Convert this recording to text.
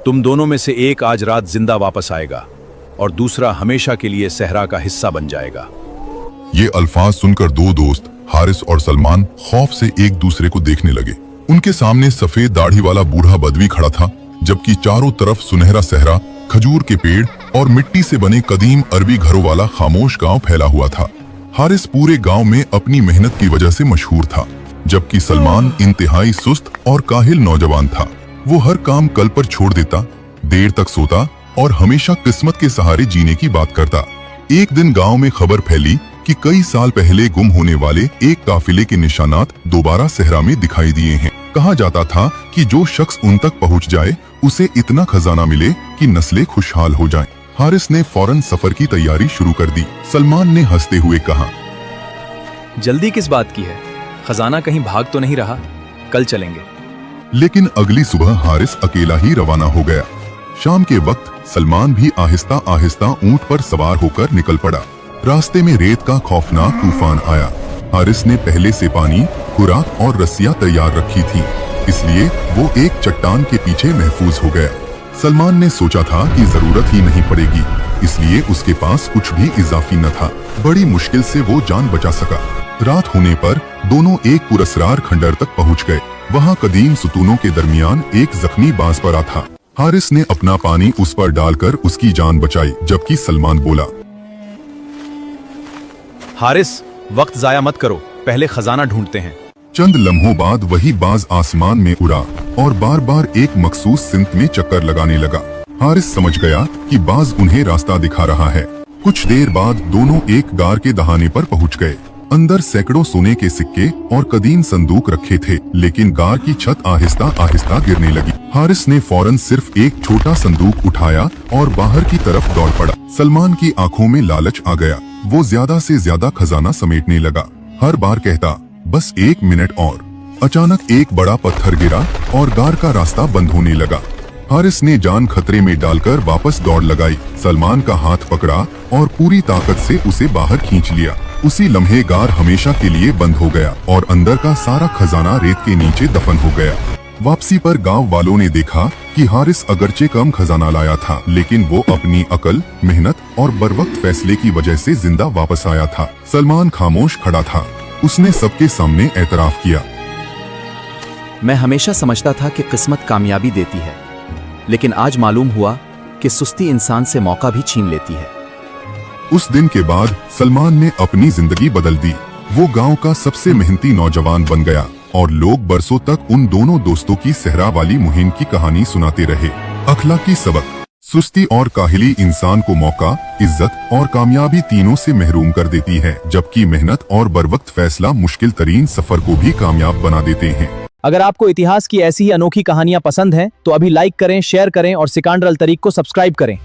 तुम दोनों में से एक आज रात जिंदा वापस आएगा और दूसरा हमेशा के लिए सहरा का हिस्सा बन जाएगा। ये अल्फाज सुनकर दो दोस्त हारिस और सलमान खौफ से एक दूसरे को देखने लगे। उनके सामने सफेद दाढ़ी वाला बूढ़ा बदवी खड़ा था, जबकि चारों तरफ सुनहरा सहरा, खजूर के पेड़ और मिट्टी से बने कदीम अरबी घरों वाला खामोश गांव फैला हुआ था। हारिस पूरे गांव में अपनी मेहनत की वजह से मशहूर था, जबकि सलमान इंतहाई सुस्त और काहिल नौजवान था। वो हर काम कल पर छोड़ देता, देर तक सोता और हमेशा किस्मत के सहारे जीने की बात करता। एक दिन गांव में खबर फैली कि कई साल पहले गुम होने वाले एक काफिले के निशानात दोबारा सहरा में दिखाई दिए हैं। कहा जाता था कि जो शख्स उन तक पहुंच जाए उसे इतना खजाना मिले कि नस्लें खुशहाल हो जाएं। हारिस ने फौरन सफर की तैयारी शुरू कर दी। सलमान ने हंसते हुए कहा, जल्दी किस बात की है? खजाना कहीं भाग तो नहीं रहा? कल चलेंगे। लेकिन अगली सुबह हारिस अकेला ही रवाना हो गया। शाम के वक्त सलमान भी आहिस्ता आहिस्ता ऊंट पर सवार होकर निकल पड़ा। रास्ते में रेत का खौफनाक तूफान आया। हारिस ने पहले से पानी, खुराक और रस्सियां तैयार रखी थी, इसलिए वो एक चट्टान के पीछे महफूज हो गया। सलमान ने सोचा था कि जरूरत ही नहीं पड़ेगी, इसलिए उसके पास कुछ भी इजाफी न था। बड़ी मुश्किल से वो जान बचा सका। रात होने पर दोनों एक पुरस्कार खंडर तक पहुंच गए। वहां कदीम सुतूनों के दरमियान एक जख्मी बांसपरा था। हारिस ने अपना पानी उस पर डालकर उसकी जान बचाई, जबकि सलमान बोला, हारिस, वक्त जाया मत करो, पहले खजाना ढूंढते हैं। चंद लम्हों बाद वही बाज आसमान में उड़ा और बार बार एक मखसूस सिमत में चक्कर लगाने लगा। हारिस समझ गया कि बाज उन्हें रास्ता दिखा रहा है। कुछ देर बाद दोनों एक गार के दहाने पर पहुंच गए। अंदर सैकड़ों सोने के सिक्के और कदीम संदूक रखे थे, लेकिन गार की छत आहिस्ता आहिस्ता गिरने लगी। हारिस ने फौरन सिर्फ एक छोटा संदूक उठाया और बाहर की तरफ दौड़ पड़ा। सलमान की आंखों में लालच आ गया। वो ज्यादा से ज्यादा खजाना समेटने लगा, हर बार कहता, बस 1 मिनट और। अचानक एक बड़ा पत्थर गिरा और गार का रास्ता बंद होने लगा। हारिस ने जान खतरे में डालकर वापस दौड़ लगाई। सलमान का हाथ पकड़ा और पूरी ताकत से उसे बाहर खींच लिया। उसी लम्हे गार हमेशा के लिए बंद हो गया और अंदर का सारा खजाना रेत के नीचे दफन हो गया। वापसी पर गांव वालों ने देखा कि हारिस अगरचे कम खजाना लाया था, लेकिन वो अपनी अकल, मेहनत और बरवक्त फैसले की वजह से जिंदा वापस आया था। सलमान खामोश खड़ा था। उसने सबके सामने एतराफ किया, मैं हमेशा समझता था कि किस्मत कामयाबी देती है, लेकिन आज मालूम हुआ कि सुस्ती इंसान से मौका भी छीन लेती है। उस दिन के बाद सलमान ने अपनी जिंदगी बदल दी। वो गांव का सबसे मेहनती नौजवान बन गया और लोग बरसों तक उन दोनों दोस्तों की सहरा वाली मुहिम की कहानी सुनाते रहे। अखलाकी सबक, सुस्ती और काहिली इंसान को मौका, इज्जत और कामयाबी तीनों से महरूम कर देती है, जबकि मेहनत और बरवक्त फैसला मुश्किल तरीन सफर को भी कामयाब बना देते हैं। अगर आपको इतिहास की ऐसी ही अनोखी कहानियां पसंद हैं तो अभी लाइक करें, शेयर करें और सिकंदर अल तरीक को सब्सक्राइब करें।